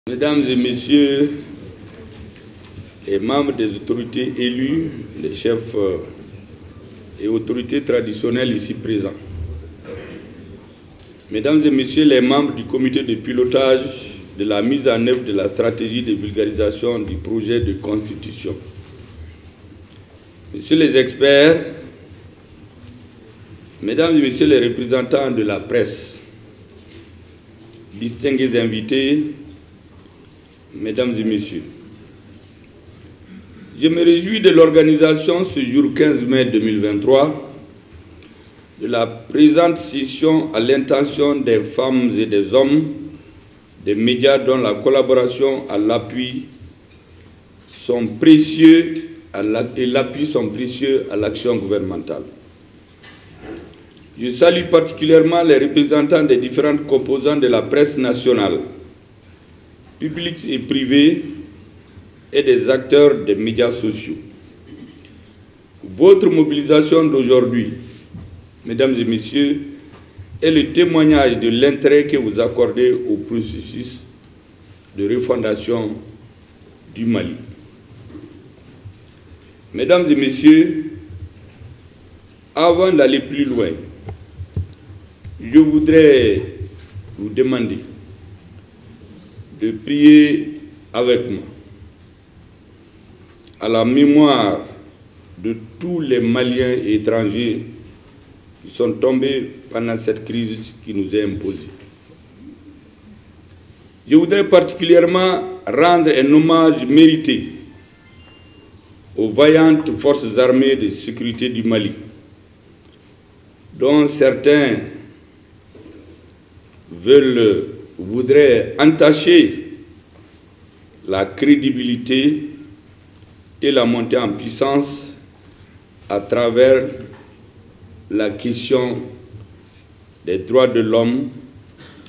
Mesdames et messieurs, les membres des autorités élues, les chefs et autorités traditionnelles ici présents, Mesdames et messieurs les membres du comité de pilotage de la mise en œuvre de la stratégie de vulgarisation du projet de constitution, Messieurs les experts, Mesdames et messieurs les représentants de la presse, distingués invités, Mesdames et messieurs, je me réjouis de l'organisation ce jour 15 mai 2023 de la présente session à l'intention des femmes et des hommes des médias dont la collaboration à l'appui sont précieux et l'appui sont précieux à l'action gouvernementale. Je salue particulièrement les représentants des différentes composantes de la presse nationale, publics et privés, et des acteurs des médias sociaux. Votre mobilisation d'aujourd'hui, Mesdames et Messieurs, est le témoignage de l'intérêt que vous accordez au processus de refondation du Mali. Mesdames et Messieurs, avant d'aller plus loin, je voudrais vous demander de prier avec moi à la mémoire de tous les Maliens et étrangers qui sont tombés pendant cette crise qui nous est imposée. Je voudrais particulièrement rendre un hommage mérité aux vaillantes forces armées de sécurité du Mali, dont certains voudraient entacher la crédibilité et la montée en puissance à travers la question des droits de l'homme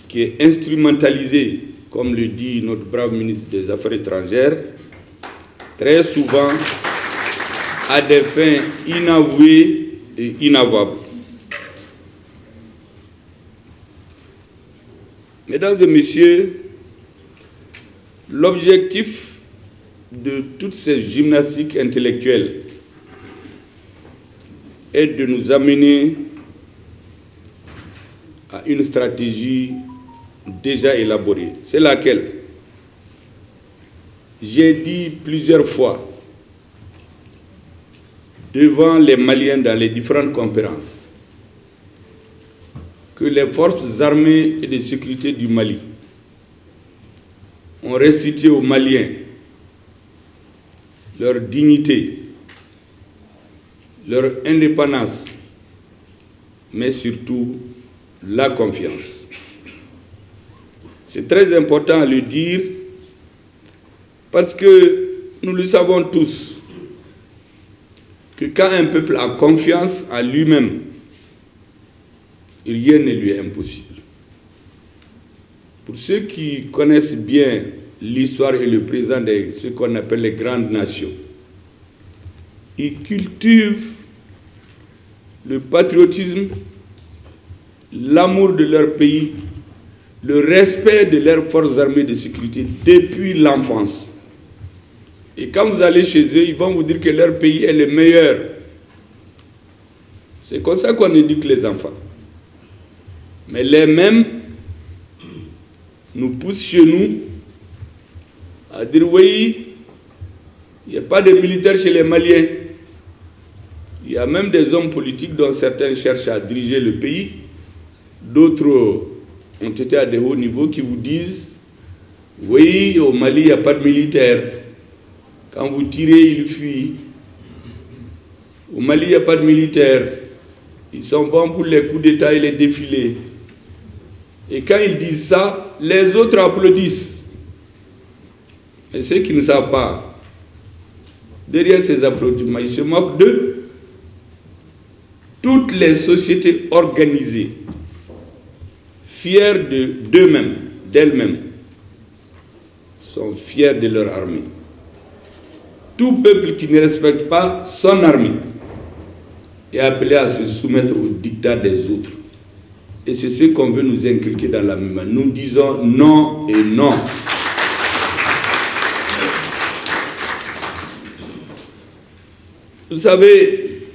qui est instrumentalisée, comme le dit notre brave ministre des Affaires étrangères, très souvent à des fins inavouées et inavouables. Mesdames et messieurs, l'objectif de toutes ces gymnastiques intellectuelles est de nous amener à une stratégie déjà élaborée. C'est laquelle? J'ai dit plusieurs fois devant les Maliens dans les différentes conférences que les forces armées et de sécurité du Mali ont restitué aux Maliens leur dignité, leur indépendance, mais surtout la confiance. C'est très important à le dire parce que nous le savons tous que quand un peuple a confiance en lui-même, rien ne lui est impossible. Pour ceux qui connaissent bien l'histoire et le présent de ce qu'on appelle les grandes nations, ils cultivent le patriotisme, l'amour de leur pays, le respect de leurs forces armées de sécurité depuis l'enfance. Et quand vous allez chez eux, ils vont vous dire que leur pays est le meilleur. C'est comme ça qu'on éduque les enfants. Mais les mêmes nous poussent chez nous à dire oui, il n'y a pas de militaires chez les Maliens. Il y a même des hommes politiques dont certains cherchent à diriger le pays. D'autres ont été à des hauts niveaux qui vous disent oui, au Mali, il n'y a pas de militaires. Quand vous tirez, ils fuient. Au Mali, il n'y a pas de militaires. Ils sont bons pour les coups d'État et les défilés. Et quand ils disent ça, les autres applaudissent. Et ceux qui ne savent pas, derrière ces applaudissements, ils se moquent d'eux. Toutes les sociétés organisées, fières d'eux-mêmes, d'elles-mêmes, sont fiers de leur armée. Tout peuple qui ne respecte pas son armée est appelé à se soumettre au dictat des autres. Et c'est ce qu'on veut nous inculquer dans la mémoire. Nous disons non et non. Vous savez,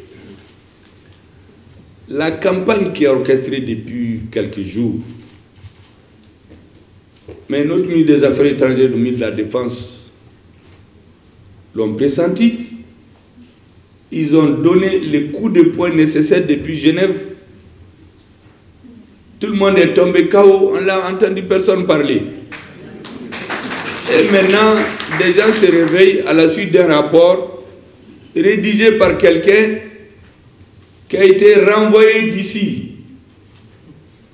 la campagne qui est orchestrée depuis quelques jours, mais notre ministre des Affaires étrangères, le ministre de la Défense, l'ont pressenti. Ils ont donné les coups de poing nécessaires depuis Genève. Tout le monde est tombé KO, on n'a entendu personne parler. Et maintenant, des gens se réveillent à la suite d'un rapport rédigé par quelqu'un qui a été renvoyé d'ici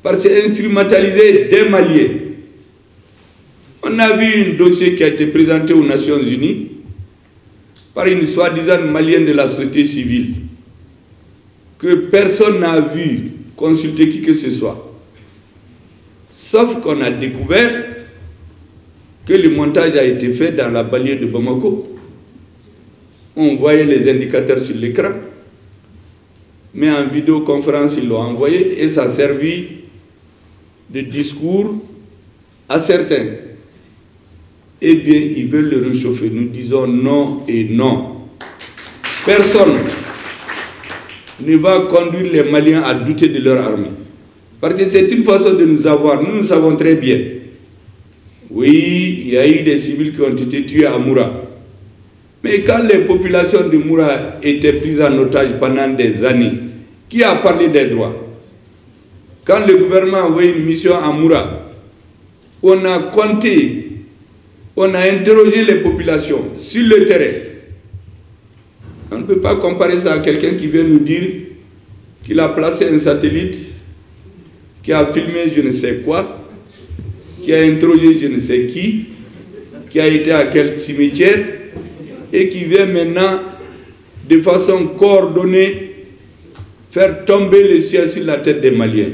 parce qu'instrumentalisé des Maliens. On a vu un dossier qui a été présenté aux Nations Unies par une soi-disant malienne de la société civile que personne n'a vu consulter qui que ce soit. Sauf qu'on a découvert que le montage a été fait dans la banlieue de Bamako. On voyait les indicateurs sur l'écran, mais en vidéoconférence, ils l'ont envoyé et ça a servi de discours à certains. Eh bien, ils veulent le réchauffer. Nous disons non et non. Personne ne va conduire les Maliens à douter de leur armée. Parce que c'est une façon de nous avoir. Nous, nous savons très bien. Oui, il y a eu des civils qui ont été tués à Moura. Mais quand les populations de Moura étaient prises en otage pendant des années, qui a parlé des droits? Quand le gouvernement a envoyé une mission à Moura, on a compté, on a interrogé les populations sur le terrain. On ne peut pas comparer ça à quelqu'un qui vient nous dire qu'il a placé un satellite, qui a filmé je ne sais quoi, qui a interrogé je ne sais qui a été à quel cimetière, et qui vient maintenant, de façon coordonnée, faire tomber le ciel sur la tête des Maliens.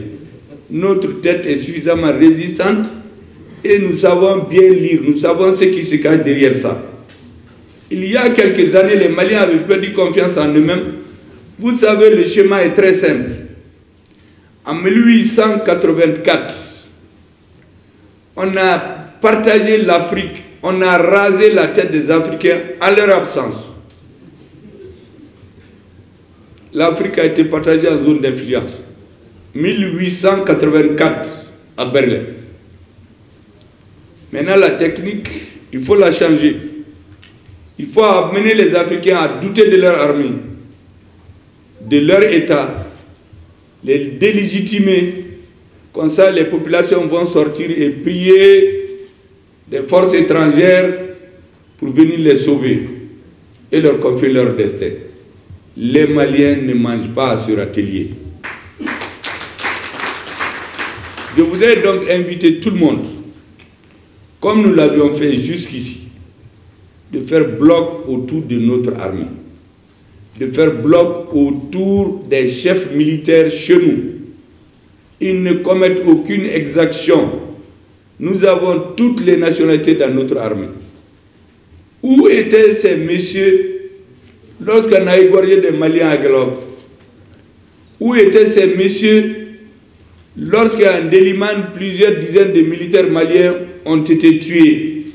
Notre tête est suffisamment résistante et nous savons bien lire, nous savons ce qui se cache derrière ça. Il y a quelques années, les Maliens avaient perdu confiance en eux-mêmes. Vous savez, le schéma est très simple. En 1884, on a partagé l'Afrique, on a rasé la tête des Africains à leur absence. L'Afrique a été partagée en zone d'influence. 1884 à Berlin. Maintenant, la technique, il faut la changer. Il faut amener les Africains à douter de leur armée, de leur État, les délégitimer. Comme ça, les populations vont sortir et prier des forces étrangères pour venir les sauver et leur confier leur destin. Les Maliens ne mangent pas à ce râtelier. Je voudrais donc inviter tout le monde, comme nous l'avions fait jusqu'ici, de faire bloc autour de notre armée, de faire bloc autour des chefs militaires chez nous. Ils ne commettent aucune exaction. Nous avons toutes les nationalités dans notre armée. Où étaient ces messieurs lorsqu'on a égorgé des Maliens à Galop? Où étaient ces messieurs lorsqu'en Délimane, plusieurs dizaines de militaires maliens ont été tués?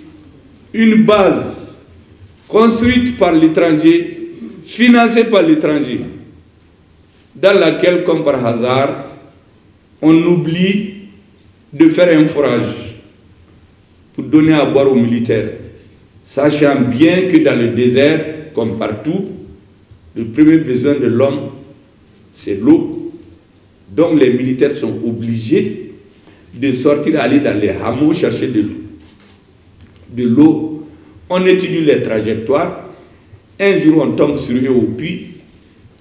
Une base construite par l'étranger, financée par l'étranger, dans laquelle, comme par hasard, on oublie de faire un forage pour donner à boire aux militaires, sachant bien que dans le désert, comme partout, le premier besoin de l'homme, c'est l'eau. Donc les militaires sont obligés de sortir, aller dans les hameaux, chercher de l'eau. De l'eau, on étudie les trajectoires. Un jour, on tombe sur eux au puits,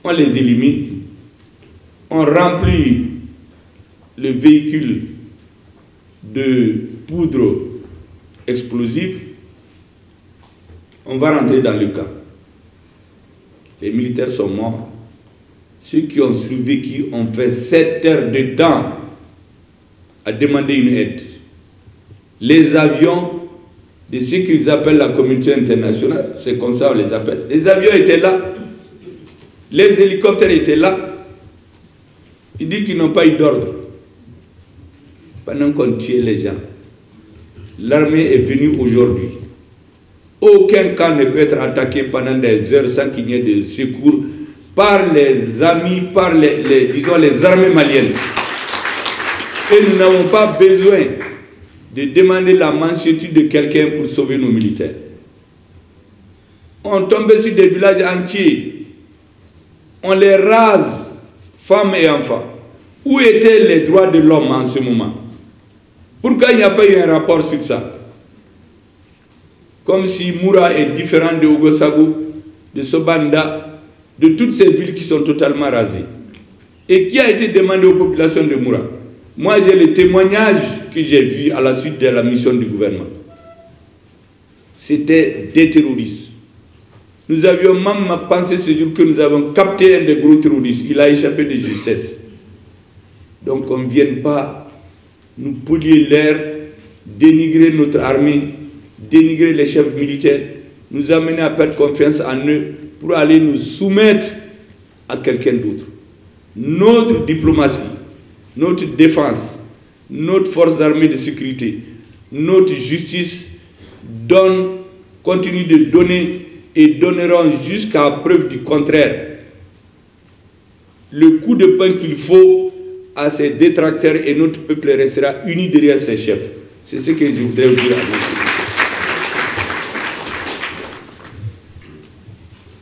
on les élimine, on remplit le véhicule de poudre explosive, on va rentrer dans le camp. Les militaires sont morts. Ceux qui ont survécu ont fait 7 heures de temps à demander une aide. Les avions de ce qu'ils appellent la communauté internationale, c'est comme ça on les appelle, les avions étaient là, les hélicoptères étaient là. Ils disent qu'ils n'ont pas eu d'ordre. Pendant qu'on tuait les gens, l'armée est venue aujourd'hui. Aucun camp ne peut être attaqué pendant des heures sans qu'il y ait de secours par les amis, par disons, les armées maliennes. Et nous n'avons pas besoin de demander la mansuétude de quelqu'un pour sauver nos militaires. On tombe sur des villages entiers, on les rase, femmes et enfants. Où étaient les droits de l'homme en ce moment? Pourquoi il n'y a pas eu un rapport sur ça? Comme si Moura est différent de Ogosago, de Sobanda, de toutes ces villes qui sont totalement rasées. Et qui a été demandé aux populations de Moura? Moi, j'ai les témoignages que j'ai vus à la suite de la mission du gouvernement. C'était des terroristes. Nous avions même pensé ce jour que nous avons capté un des gros terroristes. Il a échappé de justesse. Donc on ne vienne pas nous polluer l'air, dénigrer notre armée, dénigrer les chefs militaires, nous amener à perdre confiance en eux pour aller nous soumettre à quelqu'un d'autre. Notre diplomatie, notre défense, notre force d'armée de sécurité, notre justice continue de donner et donneront jusqu'à preuve du contraire le coup de poing qu'il faut à ses détracteurs, et notre peuple restera uni derrière ses chefs. C'est ce que je voudrais vous dire à vous.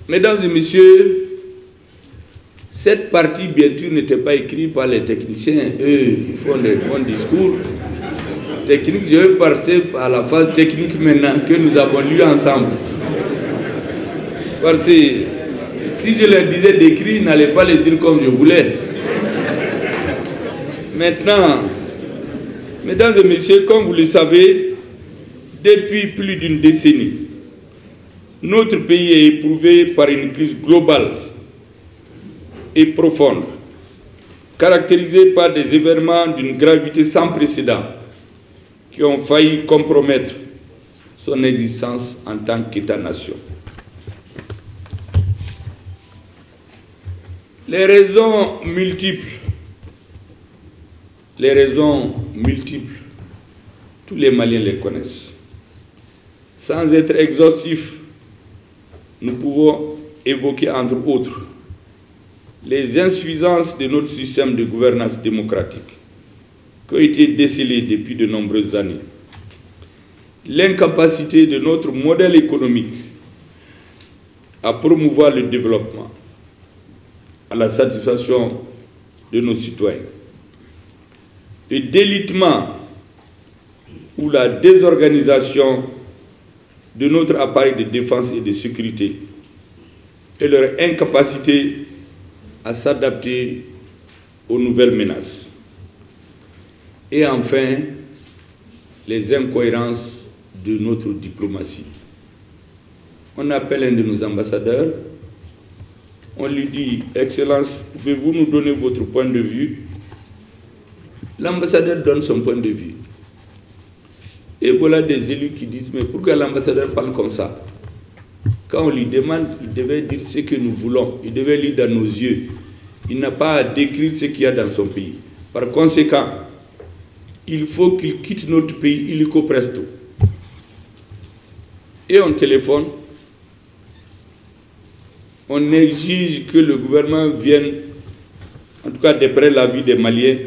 Mesdames et messieurs, cette partie, bien sûr, n'était pas écrite par les techniciens. Eux, ils font des bons discours. Technique, je vais passer à la phase technique maintenant que nous avons lu ensemble. Parce que si je leur disais d'écrire, ils n'allaient pas le dire comme je voulais. Maintenant, mesdames et messieurs, comme vous le savez, depuis plus d'une décennie, notre pays est éprouvé par une crise globale et profonde, caractérisée par des événements d'une gravité sans précédent qui ont failli compromettre son existence en tant qu'État-nation. Les raisons multiples, tous les Maliens les connaissent. Sans être exhaustifs, nous pouvons évoquer entre autres les insuffisances de notre système de gouvernance démocratique qui ont été décelées depuis de nombreuses années, l'incapacité de notre modèle économique à promouvoir le développement à la satisfaction de nos citoyens, le délitement ou la désorganisation de notre appareil de défense et de sécurité et leur incapacité à s'adapter aux nouvelles menaces. Et enfin, les incohérences de notre diplomatie. On appelle un de nos ambassadeurs, on lui dit « Excellence, pouvez-vous nous donner votre point de vue ?» L'ambassadeur donne son point de vue. Et voilà des élus qui disent « Mais pourquoi l'ambassadeur parle comme ça ?» Quand on lui demande, il devait dire ce que nous voulons. Il devait lire dans nos yeux. Il n'a pas à décrire ce qu'il y a dans son pays. Par conséquent, il faut qu'il quitte notre pays illico presto. Et on téléphone. On exige que le gouvernement vienne, en tout cas d'après l'avis des Maliens,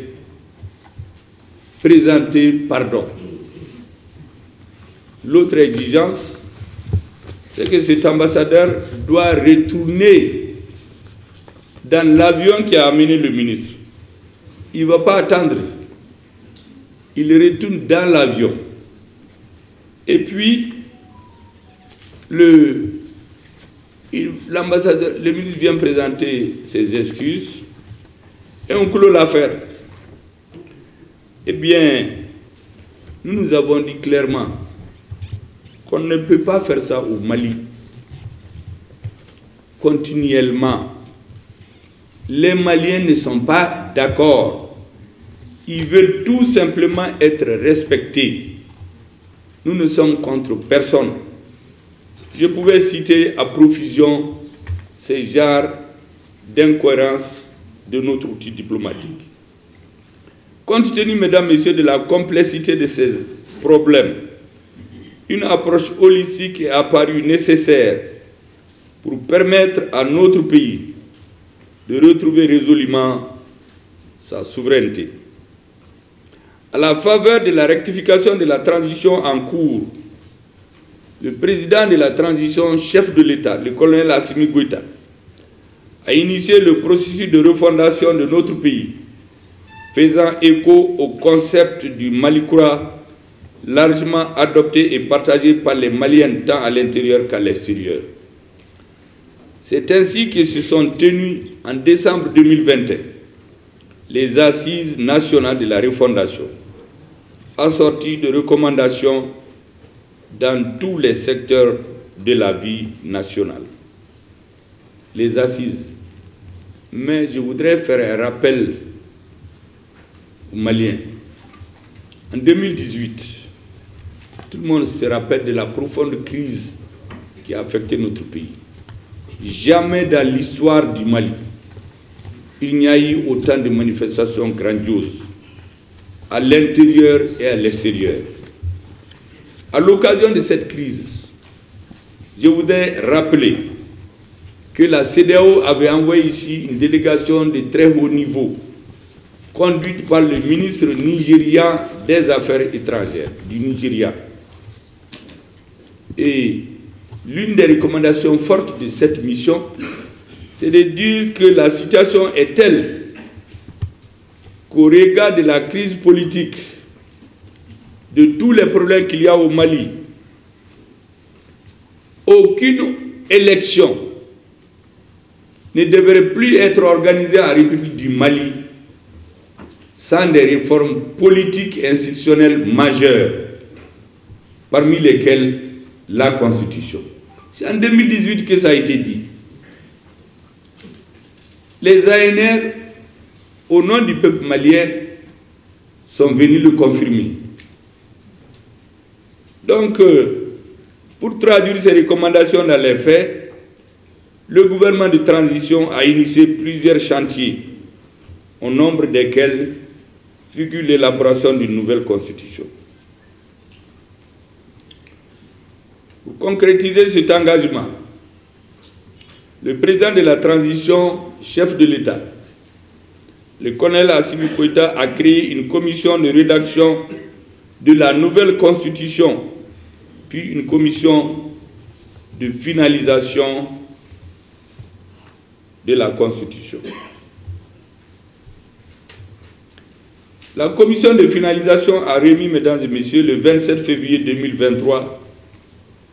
présenter pardon. L'autre exigence, c'est que cet ambassadeur doit retourner dans l'avion qui a amené le ministre. Il ne va pas attendre. Il retourne dans l'avion. Et puis, l'ambassadeur, le ministre vient présenter ses excuses et on clôt l'affaire. Eh bien, nous avons dit clairement qu'on ne peut pas faire ça au Mali continuellement. Les Maliens ne sont pas d'accord. Ils veulent tout simplement être respectés. Nous ne sommes contre personne. Je pouvais citer à profusion ces genres d'incohérence de notre outil diplomatique. Compte tenu, mesdames, messieurs, de la complexité de ces problèmes, une approche holistique est apparue nécessaire pour permettre à notre pays de retrouver résolument sa souveraineté. À la faveur de la rectification de la transition en cours, le président de la transition, chef de l'État, le colonel Assimi Goïta, a initié le processus de refondation de notre pays, faisant écho au concept du Malikoura, largement adopté et partagé par les Maliens tant à l'intérieur qu'à l'extérieur. C'est ainsi que se sont tenues en décembre 2021 les assises nationales de la refondation, assorties de recommandations dans tous les secteurs de la vie nationale. Les assises. Mais je voudrais faire un rappel aux Maliens. En 2018, tout le monde se rappelle de la profonde crise qui a affecté notre pays. Jamais dans l'histoire du Mali, il n'y a eu autant de manifestations grandioses à l'intérieur et à l'extérieur. À l'occasion de cette crise, je voudrais rappeler que la CEDEAO avait envoyé ici une délégation de très haut niveau, conduite par le ministre nigérian des Affaires étrangères du Nigeria. Et l'une des recommandations fortes de cette mission, c'est de dire que la situation est telle qu'au regard de la crise politique, de tous les problèmes qu'il y a au Mali, aucune élection ne devrait plus être organisée en République du Mali sans des réformes politiques et institutionnelles majeures, parmi lesquelles la Constitution. C'est en 2018 que ça a été dit. Les ANR, au nom du peuple malien, sont venus le confirmer. Donc, pour traduire ces recommandations dans les faits, le gouvernement de transition a initié plusieurs chantiers, au nombre desquels figure l'élaboration d'une nouvelle constitution. Pour concrétiser cet engagement, le président de la transition, chef de l'État, le colonel Assimi Goïta, a créé une commission de rédaction de la nouvelle constitution, puis une commission de finalisation de la constitution. La commission de finalisation a remis, mesdames et messieurs, le 27 février 2023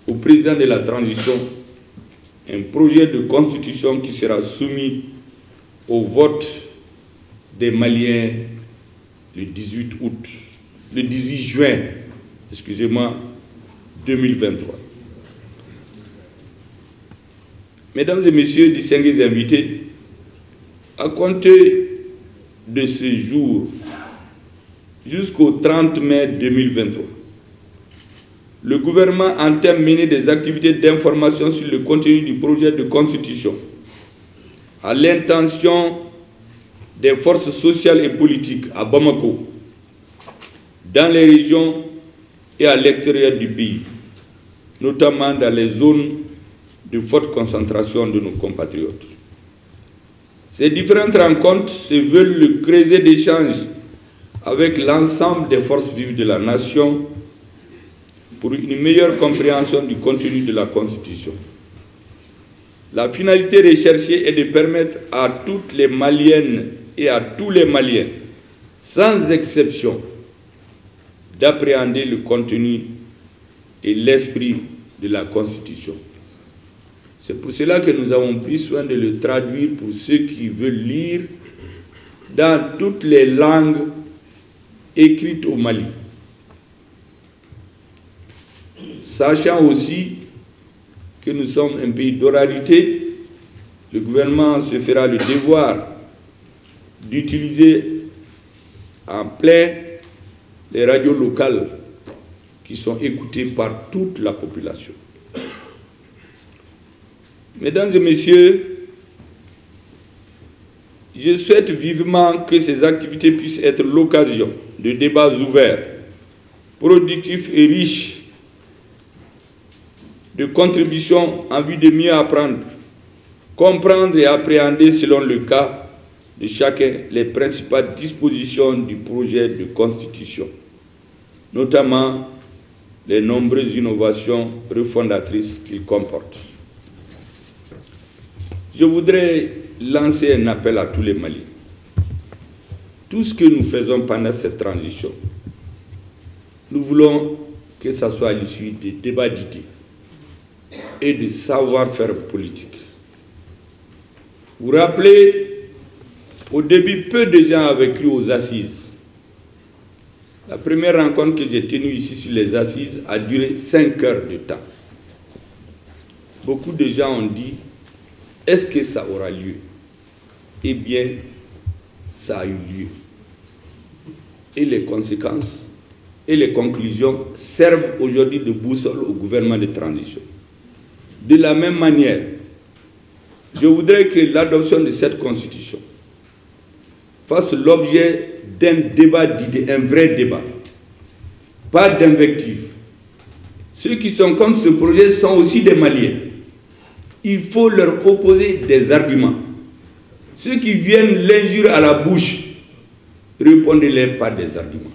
au président de la transition un projet de constitution qui sera soumis au vote des Maliens le 18 juin, excusez-moi, 2023. Mesdames et messieurs, distingués invités, à compter de ce jour jusqu'au 30 mai 2023, le gouvernement entend mener des activités d'information sur le contenu du projet de constitution à l'intention des forces sociales et politiques à Bamako, dans les régions et à l'extérieur du pays, notamment dans les zones de forte concentration de nos compatriotes. Ces différentes rencontres se veulent le creuset d'échanges avec l'ensemble des forces vives de la nation pour une meilleure compréhension du contenu de la Constitution. La finalité recherchée est de permettre à toutes les Maliennes et à tous les Maliens, sans exception, d'appréhender le contenu et l'esprit de la Constitution. C'est pour cela que nous avons pris soin de le traduire pour ceux qui veulent lire dans toutes les langues écrites au Mali. Sachant aussi que nous sommes un pays d'oralité, le gouvernement se fera le devoir d'utiliser en plein les radios locales qui sont écoutées par toute la population. Mesdames et messieurs, je souhaite vivement que ces activités puissent être l'occasion de débats ouverts, productifs et riches de contribution en vue de mieux apprendre, comprendre et appréhender selon le cas de chacun les principales dispositions du projet de constitution, notamment les nombreuses innovations refondatrices qu'il comporte. Je voudrais lancer un appel à tous les Maliens. Tout ce que nous faisons pendant cette transition, nous voulons que ce soit à l'issue des débats d'idées et de savoir-faire politique. Vous vous rappelez, au début, peu de gens avaient cru aux assises. La première rencontre que j'ai tenue ici sur les assises a duré 5 heures de temps. Beaucoup de gens ont dit, est-ce que ça aura lieu? Eh bien, ça a eu lieu. Et les conséquences et les conclusions servent aujourd'hui de boussole au gouvernement de transition. De la même manière, je voudrais que l'adoption de cette constitution fasse l'objet d'un débat d'idées, un vrai débat, pas d'invective. Ceux qui sont contre ce projet sont aussi des Maliens. Il faut leur opposer des arguments. Ceux qui viennent l'injure à la bouche, répondez-leur par des arguments.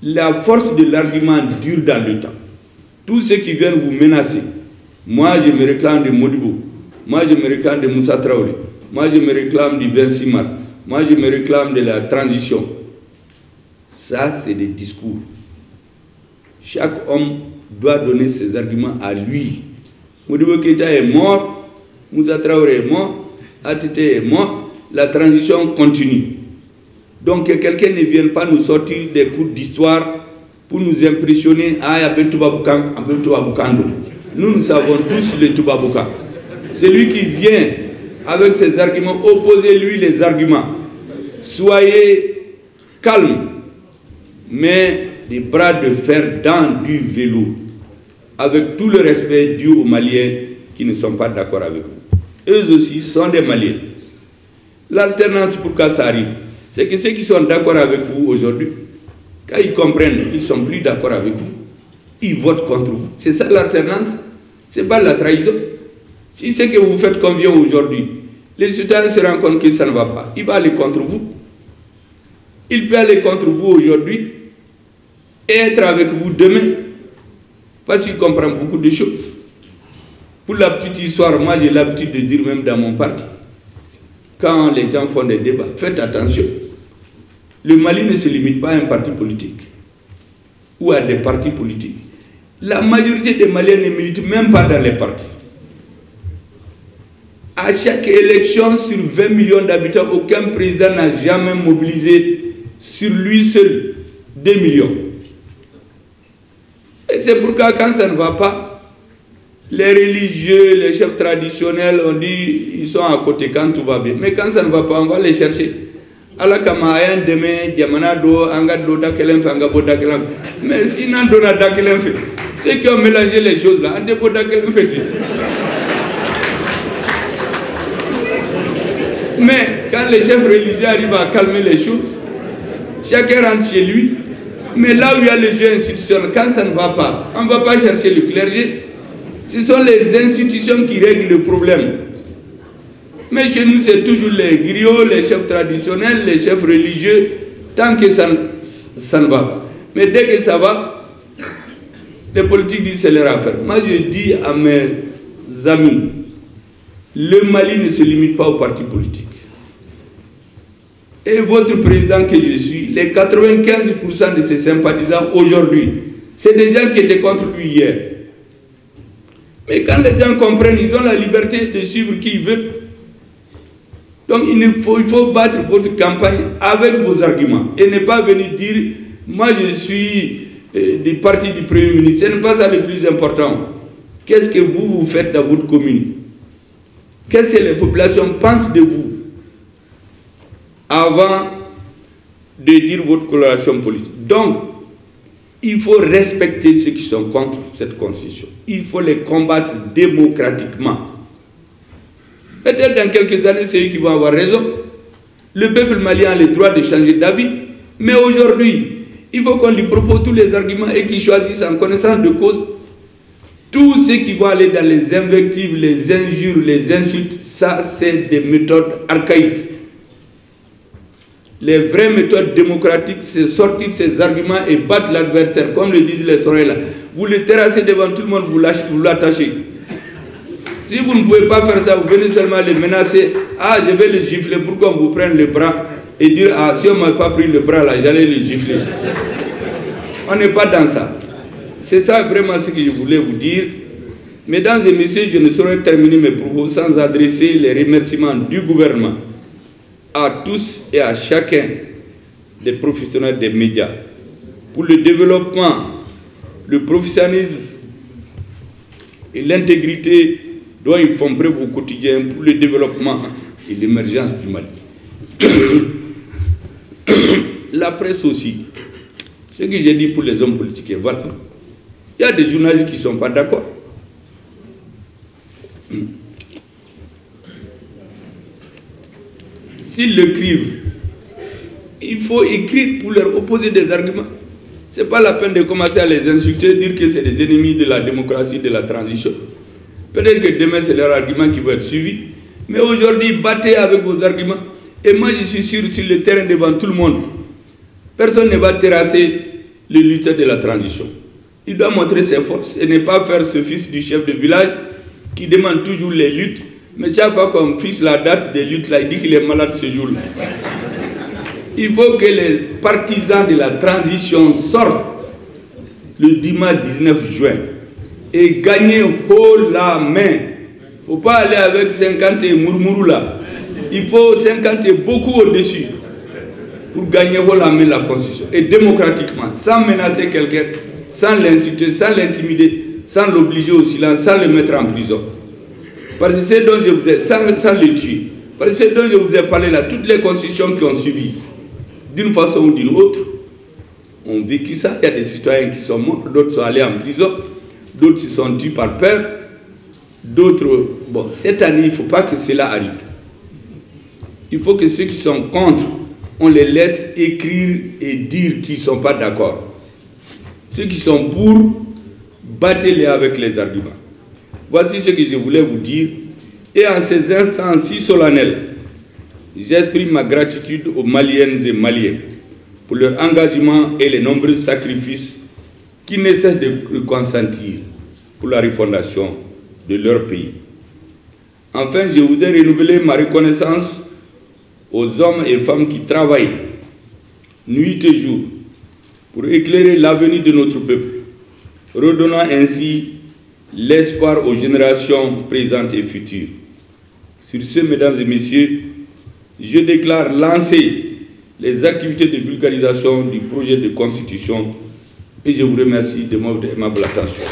La force de l'argument dure dans le temps. Tous ceux qui viennent vous menacer, moi je me réclame de Modibo, moi je me réclame de Moussa Traoré, moi je me réclame du 26 mars, moi je me réclame de la transition. Ça, c'est des discours. Chaque homme doit donner ses arguments à lui. Modibo Keïta est mort, Moussa Traoré est mort, ATT est mort, la transition continue. Donc que quelqu'un ne vienne pas nous sortir des cours d'histoire pour nous impressionner. Nous savons tous le Toubabouka. Celui qui vient avec ses arguments, opposez-lui les arguments. Soyez calme, mais des bras de fer dans du vélo, avec tout le respect dû aux Maliens qui ne sont pas d'accord avec vous. Eux aussi sont des Maliens. L'alternance, pourquoi ça arrive? C'est que ceux qui sont d'accord avec vous aujourd'hui, quand ils comprennent qu'ils ne sont plus d'accord avec vous, ils votent contre vous. C'est ça l'alternance, ce n'est pas la trahison. Si ce que vous faites convient aujourd'hui, les citoyens se rendent compte que ça ne va pas, il va aller contre vous. Il peut aller contre vous aujourd'hui et être avec vous demain, parce qu'il comprend beaucoup de choses. Pour la petite histoire, moi j'ai l'habitude de dire même dans mon parti, quand les gens font des débats, faites attention. Le Mali ne se limite pas à un parti politique ou à des partis politiques. La majorité des Maliens ne militent même pas dans les partis. À chaque élection, sur 20 millions d'habitants, aucun président n'a jamais mobilisé sur lui seul 2 millions. Et c'est pourquoi quand ça ne va pas, les religieux, les chefs traditionnels, on dit ils sont à côté quand tout va bien. Mais quand ça ne va pas, on va les chercher. Allah kama ayan deme jamana do anga do dakelen fa anga bo dakelen. Mais sinon do na dakelen fait. Ceux qui ont mélangé les choses là, ande bo dakelen fait. Mais quand les chefs religieux arrivent à calmer les choses, chacun rentre chez lui. Mais là où il y a le jeu institutionnel, quand ça ne va pas, on ne va pas chercher le clergé. Ce sont les institutions qui règlent le problème. Mais chez nous, c'est toujours les griots, les chefs traditionnels, les chefs religieux, tant que ça ne va pas. Mais dès que ça va, les politiques disent c'est leur affaire. Moi, je dis à mes amis, le Mali ne se limite pas aux partis politiques. Et votre président que je suis, les 95% de ses sympathisants aujourd'hui, c'est des gens qui étaient contre lui hier. Mais quand les gens comprennent, ils ont la liberté de suivre qui ils veulent. Donc il faut battre votre campagne avec vos arguments et ne pas venir dire moi je suis du parti du Premier ministre. Ce n'est pas ça le plus important. Qu'est-ce que vous faites dans votre commune? Qu'est-ce que les populations pensent de vous avant de dire votre coloration politique? Donc, il faut respecter ceux qui sont contre cette constitution. Il faut les combattre démocratiquement. Peut-être dans quelques années, c'est eux qui vont avoir raison. Le peuple malien a le droit de changer d'avis. Mais aujourd'hui, il faut qu'on lui propose tous les arguments et qu'il choisisse en connaissance de cause. Tout ce qui va aller dans les invectives, les injures, les insultes, ça c'est des méthodes archaïques. Les vraies méthodes démocratiques, c'est sortir ces arguments et battre l'adversaire, comme le disent les soleils là. Vous le terrassez devant tout le monde, vous l'attachez. Si vous ne pouvez pas faire ça, vous venez seulement le menacer. Ah, je vais le gifler pour qu'on vous prenne le bras et dire, ah, si on ne m'a pas pris le bras là, j'allais le gifler. On n'est pas dans ça. C'est ça vraiment ce que je voulais vous dire. Mesdames et messieurs, je ne saurais terminer mes propos sans adresser les remerciements du gouvernement à tous et à chacun des professionnels des médias pour le développement, le professionnalisme et l'intégrité dont ils font preuve au quotidien pour le développement et l'émergence du Mali. La presse aussi, ce que j'ai dit pour les hommes politiques, voilà. Il y a des journalistes qui ne sont pas d'accord. S'ils l'écrivent, il faut écrire pour leur opposer des arguments. Ce n'est pas la peine de commencer à les insulter, dire que c'est des ennemis de la démocratie, de la transition. Peut-être que demain, c'est leur argument qui va être suivi. Mais aujourd'hui, battez avec vos arguments. Et moi, je suis sûr, sur le terrain devant tout le monde, personne ne va terrasser le lutteur de la transition. Il doit montrer ses forces et ne pas faire ce fils du chef de village qui demande toujours les luttes. Mais chaque fois qu'on fixe la date des luttes, là, il dit qu'il est malade ce jour-là. Il faut que les partisans de la transition sortent le dimanche 19 juin et gagnent haut la main. Il ne faut pas aller avec 50 et murmurou là. Il faut 50 et beaucoup au-dessus pour gagner haut la main la Constitution. Et démocratiquement, sans menacer quelqu'un, sans l'insulter, sans l'intimider, sans l'obliger au silence, sans le mettre en prison. Parce que c'est dont je vous ai, sans le tuer, parce que c'est dont je vous ai parlé là, toutes les constitutions qui ont suivi, d'une façon ou d'une autre, ont vécu ça. Il y a des citoyens qui sont morts, d'autres sont allés en prison, d'autres se sont tués par peur, d'autres... Bon, cette année, il ne faut pas que cela arrive. Il faut que ceux qui sont contre, on les laisse écrire et dire qu'ils ne sont pas d'accord. Ceux qui sont pour, battez-les avec les arguments. Voici ce que je voulais vous dire. Et en ces instants si solennels, j'exprime ma gratitude aux Maliennes et Maliens pour leur engagement et les nombreux sacrifices qui ne cessent de consentir pour la refondation de leur pays. Enfin, je voudrais renouveler ma reconnaissance aux hommes et femmes qui travaillent nuit et jour pour éclairer l'avenir de notre peuple, redonnant ainsi l'espoir aux générations présentes et futures. Sur ce, mesdames et messieurs, je déclare lancer les activités de vulgarisation du projet de constitution et je vous remercie de votre aimable attention.